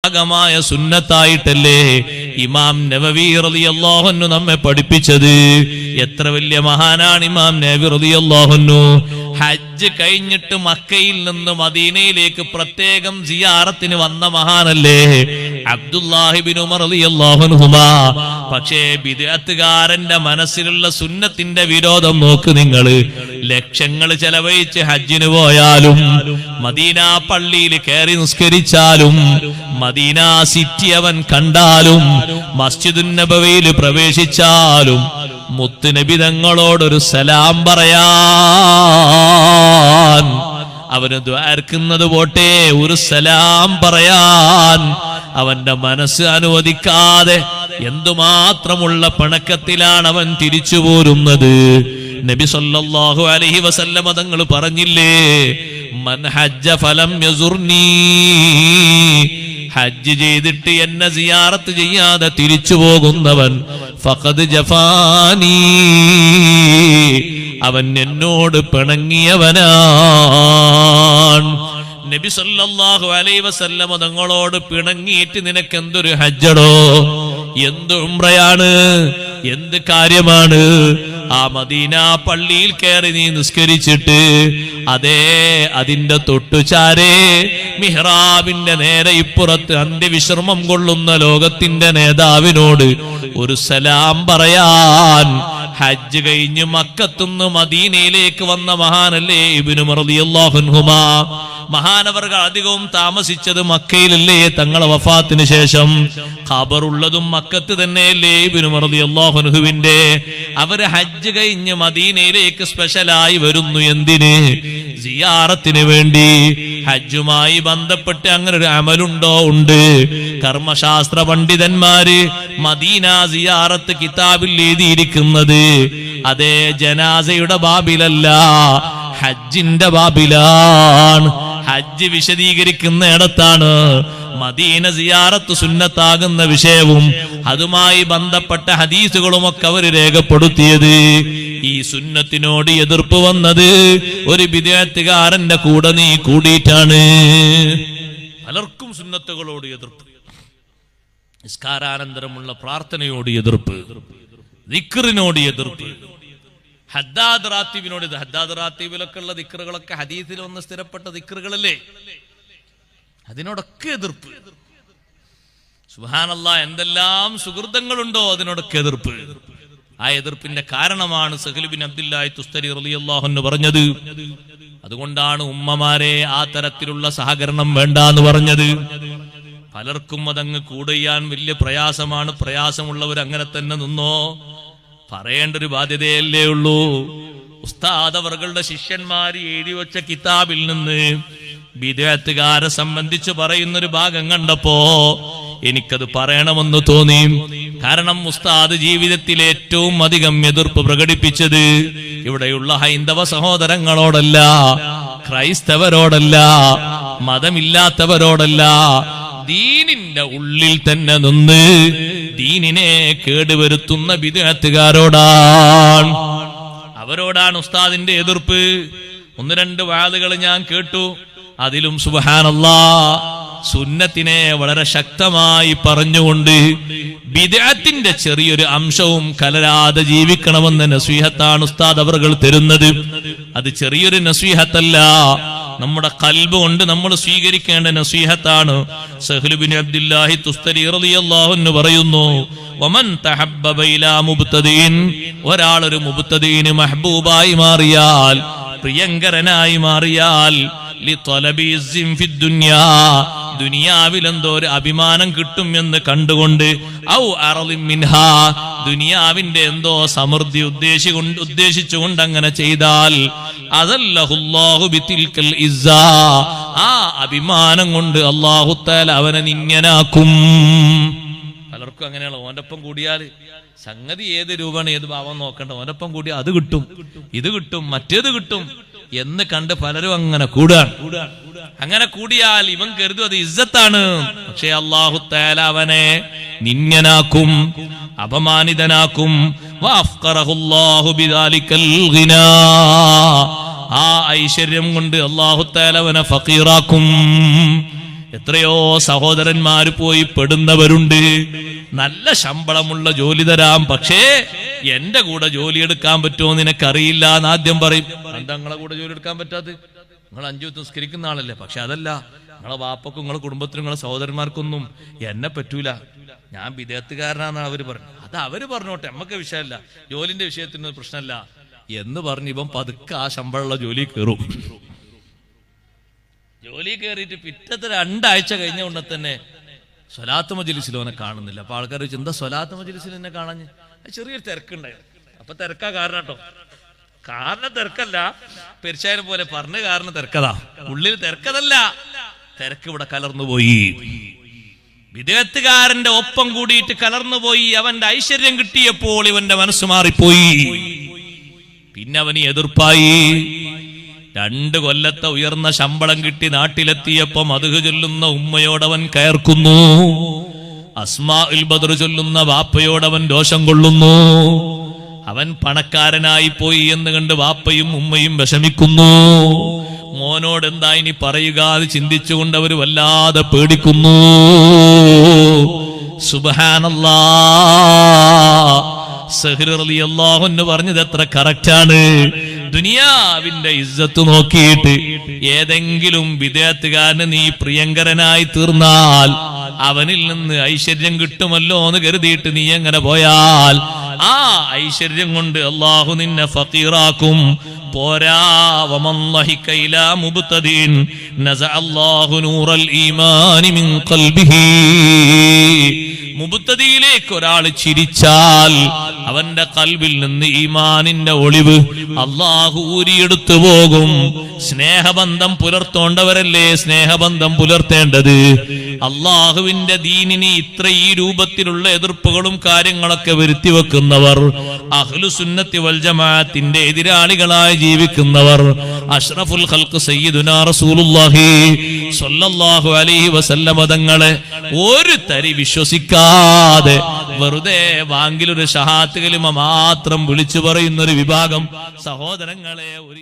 ഭാഗമായ സുന്നത്തായിട്ടല്ലേ ഇമാം നവവി റളിയല്ലാഹു അൻഹു നമ്മെ പഠിപ്പിച്ചത്. എത്ര വലിയ മഹാനാണ് ഇമാം നവവി റളിയല്ലാഹു അൻഹു. ഹജ്ജ് കഴിഞ്ഞിട്ട് മക്കയിൽ നിന്ന് മദീനയിലേക്ക് പ്രത്യേകം സിയാറത്തിന് വന്ന മഹാനല്ലേ അബ്ദുല്ലാഹി ഇബ്നു ഉമർ റളിയല്ലാഹു അൻഹുമാ. പക്ഷേ ബിദ്അത്തുകാരന്റെ മനസ്സിലുള്ള സുന്നത്തിന്റെ വിരോധം നോക്ക് നിങ്ങൾ. ലക്ഷങ്ങൾ ചെലവഴിച്ച് ഹജ്ജിന് പോയാലും മദീന പള്ളിയിൽ കയറി നിസ്കരിച്ചാലും മദീന സിറ്റി അവൻ കണ്ടാലും മസ്ജിദുൻ നബവിയിൽ പ്രവേശിച്ചാലും മുത്തുനബി തങ്ങളോടൊരു സലാം പറയാൻ, അവന് ദ്വാർക്കുന്നത് പോട്ടെ ഒരു സലാം പറയാൻ അവന്റെ മനസ്സ് അനുവദിക്കാതെ എന്തുമാത്രമുള്ള പിണക്കത്തിലാണ് അവൻ തിരിച്ചു പോരുന്നത്. നബി സല്ലല്ലാഹു അലൈഹി വസല്ലമ തങ്ങൾ പറഞ്ഞില്ലേ, മൻ ഹജ്ജ ഫലം യസുർനീ, ഹജ്ജ് ചെയ്തിട്ട് എന്നെ സിയാറത്ത് ചെയ്യാതെ തിരിച്ചു പോകുന്നവൻ ഫഖദ് ജഫാനി, അവൻ എന്നോട് പിണങ്ങിയവനാണ്. നബി സല്ലല്ലാഹു അലൈഹി വസല്ലമ തങ്ങളോട് പിണങ്ങിയിട്ട് നിനക്ക് എന്തൊരു ഹജ്ജടോ, എന്ത് ഉംറയാണ്, എന്ത് കാര്യമാണ്? ആ മദീന പള്ളിയിൽ കയറി നീ നിസ്കരിച്ചിട്ട് അതേ അതിന്റെ തൊട്ടുചാരേ മിഹ്റാബിന്റെ നേരെ ഇപ്പുറത്ത് അന്ത്യവിശ്രമം കൊള്ളുന്ന ലോകത്തിന്റെ നേതാവിനോട് ഒരു സലാം പറയാൻ ഹജ്ജ് കഴിഞ്ഞ് മക്കത്തുനിന്ന് മദീനയിലേക്ക് വന്ന മഹാനല്ലേ ഇബ്നു ഉമർ റളിയല്ലാഹു അൻഹുമാ. മഹാനവർകൾ അധികവും താമസിച്ചത് മക്കയിലല്ലേ തങ്ങളെ വഫാത്തിന് ശേഷം. ഖബറുള്ളതും മക്കത്ത് തന്നെയല്ലേ ഇബ്നു ഉമർ റളിയല്ലാഹു അൻഹുവിന്റെ. അവര് ഹജ്ജ് കഴിഞ്ഞ് മദീനയിലേക്ക് സ്പെഷ്യലായി വരുന്നു. എന്തിന്? സിയാറത്തിന് വേണ്ടി. ഹജ്ജുമായി ബന്ധപ്പെട്ട് അങ്ങനെ ഒരു അമലുണ്ടോ? ഉണ്ട്. കർമ്മശാസ്ത്ര പണ്ഡിതന്മാര് മദീന സിയാറത്ത് കിതാബിൽ എഴുതിയിരിക്കുന്നത് അതേ ജനാസയുടെ ബാബിലല്ല, ഹജ്ജിന്റെ ബാബിലാണ്. ഹജ്ജ് വിശദീകരിക്കുന്ന ഇടത്താണ് മദീന സിയാറത്ത് സുന്നത്താകുന്ന വിഷയവും അതുമായി ബന്ധപ്പെട്ട ഹദീസുകളുമൊക്കെ അവർ രേഖപ്പെടുത്തിയത്. ഈ സുന്നത്തിനോട് എതിർപ്പ് വന്നത് ഒരു ബിദ്അത്തുകാരന്റെ കൂടെ നീ കൂടിയിട്ടാണ്. പലർക്കും സുന്നത്തുകളോട് എതിർപ്പ്, നിസ്കാരാനന്തരമുള്ള പ്രാർത്ഥനയോട് എതിർപ്പ്, ദിക്റിനോട് എതിർപ്പ്, ഹദ്ദാദ് റാത്തീബിനോട്. ഹദ്ദാദ് റാത്തീബിലൊക്കെ ഉള്ള ദിക്റുകളൊക്കെ ഹദീസിൽ ഒന്ന് സ്ഥിരപ്പെട്ട ദിക്റുകളല്ലേ, അതിനോടൊക്കെ എതിർപ്പ്. സുബ്ഹാനല്ലാഹ്, എന്തെല്ലാം സുഹൃതങ്ങളുണ്ടോ അതിനോടൊക്കെ എതിർപ്പ്. ആ എതിർപ്പിന്റെ കാരണമാണ് സഹൽ ബിൻ അബ്ദുല്ലാഹി തുസ്തരി റളിയല്ലാഹു അൻഹു പറഞ്ഞത്. അതുകൊണ്ടാണ് ഉമ്മമാരെ ആ തരത്തിലുള്ള സഹകരണം വേണ്ടാന്ന് പറഞ്ഞത്. പലർക്കും അതങ്ങ് കൂടെയ്യാൻ വലിയ പ്രയാസമാണ്. പ്രയാസമുള്ളവർ അങ്ങനെ തന്നെ നിന്നോ, പറയേണ്ട ഒരു ബാധ്യതയല്ലേ ഉള്ളൂ. ഉസ്താദ് അവരുടെ ശിഷ്യന്മാര് എഴുതി വെച്ച കിതാബിൽ നിന്ന് ബിദ്അത്തുകാരെ സംബന്ധിച്ച് പറയുന്നൊരു ഭാഗം കണ്ടപ്പോ എനിക്കത് പറയണമെന്ന് തോന്നി. കാരണം ഉസ്താദ് ജീവിതത്തിൽ ഏറ്റവും അധികം എതിർപ്പ് പ്രകടിപ്പിച്ചത് ഇവിടെയുള്ള ഹൈന്ദവ സഹോദരങ്ങളോടല്ല, ക്രൈസ്തവരോടല്ല, മതമില്ലാത്തവരോടല്ല, ദീനിന്റെ ഉള്ളിൽ തന്നെ നിന്ന് ദീനിനെ കേടുവരുത്തുന്ന ബിദ്അത്തുകാരോടാണ്. അവരോടാണ് ഉസ്താദിന്റെ എതിർപ്പ്. ഒന്ന് രണ്ട് വാളുകൾ ഞാൻ കേട്ടു. അതിലും സുബ്ഹാനല്ലാഹ് സുന്നത്തിനെ വളരെ ശക്തമായി പറഞ്ഞുകൊണ്ട് ബിദ്അത്തിന്റെ ചെറിയൊരു അംശവും കലരാതെ ജീവിക്കണമെന്ന നസീഹത്താണ് ഉസ്താദ് അവർകൾ തരുന്നത്. അത് ചെറിയൊരു നസീഹത്തല്ല, നമ്മുടെ ഖൽബ് കൊണ്ട് നമ്മൾ സ്വീകരിക്കേണ്ട നസീഹത്താണ്. സഹ്ൽ ബിൻ അബ്ദുല്ലാഹി തുസ്തരി റളിയല്ലാഹു അൻഹു പറയുന്നു, വമൻ തഹബ്ബബ ഇലാ മുബ്തദീൻ, ഒരാൾ ഒരു മുബ്തദീന് മഹ്ബൂബായി മാറിയാൽ, പ്രിയങ്കരനായി മാറിയാൽ, ലിതലബി ഇസ്സിൻ ഫിദ്ദുനിയാ, ദുനിയാവിൽ എന്തോ ഒരു അഭിമാനം കിട്ടും എന്ന് കണ്ടുകൊണ്ട്, ഔ അറളിൻ മിൻഹാ, ദുനിയാവിന്റെ എന്തോ സമൃദ്ധി ഉദ്ദേശിച്ചുകൊണ്ട് അങ്ങനെ ചെയ്താൽ, അദല്ലഹുല്ലാഹു ബിതിൽകൽ ഇസ്സ, ആ അഭിമാനം കൊണ്ട് അല്ലാഹു തആല അവനെ നിന്യനാക്കും. പലർക്കും അങ്ങനെയാണ്. ഓനൊപ്പം കൂടിയാൽ സംഗതി ഏത് രൂപമാണ് ഏത് ഭാവം നോക്കണ്ട, ഓനൊപ്പം കൂടി അത് കിട്ടും, ഇത് കിട്ടും, മറ്റേത് കിട്ടും എന്ന് കണ്ട് പലരും അങ്ങനെ കൂടാൻ. അങ്ങനെ കൂടിയാൽ ഇവൻ കരുതും അത് ഇസ്സത്താണ്. പക്ഷേ അല്ലാഹു തആല അവനെ നിന്യനാക്കും, അപമാനിതനാക്കും. വഅഫ്ഖറഹുല്ലാഹു ബിദാലികൽ ഗിനാ, ആ ഐശ്വര്യം കൊണ്ട് അല്ലാഹു തആല അവനെ ഫഖീറാക്കും. എത്രയോ സഹോദരന്മാര് പോയി പെടുന്നവരുണ്ട്. നല്ല ശമ്പളമുള്ള ജോലി തരാം, പക്ഷേ എന്റെ കൂടെ ജോലി എടുക്കാൻ പറ്റുമോ നിനക്കറിയില്ല എന്ന് ആദ്യം പറയും. എന്താ നിങ്ങളെ കൂടെ ജോലി എടുക്കാൻ പറ്റാത്തത്? നിങ്ങൾ 5 വക്ത് നിസ്കരിക്കുന്ന ആളല്ലേ. പക്ഷെ അതല്ല, നിങ്ങളെ വാപ്പക്കും നിങ്ങളെ കുടുംബത്തിനും നിങ്ങളെ സഹോദരന്മാർക്കൊന്നും എന്നെ പറ്റൂല, ഞാൻ വിദേഹത്തുകാരനാണെന്ന് അവര് പറഞ്ഞു. അത് അവര് പറഞ്ഞോട്ടെ, നമുക്ക് വിഷയമല്ല, ജോലിന്റെ വിഷയത്തിന് പ്രശ്നമല്ല എന്ന് പറഞ്ഞ് ഇവൻ പതുക്കെ ആ ശമ്പളമുള്ള ജോലി കയറും. ജോലി കയറിയിട്ട് പിറ്റത്തെ 2 ആഴ്ച കഴിഞ്ഞ ഉടനെ തന്നെ സ്വലാത്ത് മജ്‌ലിസിൽ ഓനെ കാണുന്നില്ല. അപ്പൊ ആൾക്കാർ ചോദിച്ചു, എന്താ സ്വലാത്ത് മജ്‌ലിസിൽ എന്നെ കാണാഞ്ഞ്? ചെറിയൊരു തിരക്കുണ്ടായിരുന്നു. അപ്പൊ തിരക്കാ കാരണം കേട്ടോ, കാരണം തിരക്കല്ല, പെരിച്ചായനെ പോലെ പറഞ്ഞ കാരണം തിരക്കതാ, ഉള്ളിൽ തിരക്കതല്ല, തിരക്ക് ഇവിടെ കലർന്നുപോയി. വിദേഹത്തുകാരന്റെ ഒപ്പം കൂടിയിട്ട് കലർന്നുപോയി. അവന്റെ ഐശ്വര്യം കിട്ടിയപ്പോൾ ഇവന്റെ മനസ്സ് മാറിപ്പോയി. പിന്നെ അവന് എതിർപ്പായി. 2 കൊല്ലത്തെ ഉയർന്ന ശമ്പളം കിട്ടി നാട്ടിലെത്തിയപ്പോ മദ്ഹ് ചൊല്ലുന്ന ഉമ്മയോടവൻ കയർക്കുന്നു, അസ്മാഉൽ ബദ്ർ ചൊല്ലുന്ന വാപ്പയോടവൻ ദോഷം കൊള്ളുന്നു. അവൻ പണക്കാരനായി പോയി എന്ന് കണ്ട് വാപ്പയും ഉമ്മയും വിഷമിക്കുന്നു. മോനോട് എന്താ ഇനി പറയുക എന്ന് ചിന്തിച്ചുകൊണ്ട് അവർ വല്ലാതെ പേടിക്കുന്നു. സുബ്ഹാനല്ലാഹ്, സഹ്ർ റളിയല്ലാഹു അൻഹു പറഞ്ഞത് എത്ര കറക്റ്റാണ്. ദുനിയാവിന്റെ ഇസ്സത്ത് നോക്കിയിട്ട് ഏതെങ്കിലും വിദേഹത്തുകാരന് നീ പ്രിയങ്കരനായി തീർന്നാൽ അവനിൽ നിന്ന് ഐശ്വര്യം കിട്ടുമല്ലോ എന്ന് കരുതിയിട്ട് നീ എങ്ങനെ പോയാൽ ആ ഐശ്വര്യം കൊണ്ട് അല്ലാഹു നിന്നെ ഫഖീറാക്കും. പോരാ, വമല്ലാഹിക ഇലാ മുബ്തദീൻ നസഅല്ലാഹു നൂറൽ ഈമാനി മിൻ ഖൽബിഹി. മുബ്തദിയിലേക്ക് ഒരാൾ ചിരിച്ചാൽ അവന്റെ ഖൽബിൽ നിന്ന് ഈമാനിന്റെ ഒളിവ് അല്ലാഹു ഊരിയെടുത്തു പോകും. സ്നേഹബന്ധം പുലർത്തേണ്ടവരല്ലേ സ്നേഹബന്ധം പുലർത്തേണ്ടത്. അള്ളാഹുവിന്റെ ദീനിന് ഇത്ര ഈ രൂപത്തിലുള്ള എതിർപ്പുകളും കാര്യങ്ങളൊക്കെ വരുത്തി വെക്കുന്നവർ, അഹ്ലുസുന്നത്തി വൽ ജമാഅത്തിന്റെ എതിരാളികളായി ജീവിക്കുന്നവർ, അഷ്റഫുൽ ഖൽഖ് സയ്യിദുനാ റസൂലുള്ളാഹി സ്വല്ലല്ലാഹു അലൈഹി വസല്ലമ തങ്ങളെ ഒരു തരി വിശ്വസിക്കാതെ വെറുതെ വാങ്കിലൊരു ഷഹാത്ത് കലിമ മാത്രം വിളിച്ചു പറയുന്ന ഒരു വിഭാഗം സഹോദരങ്ങളെ, ഒരു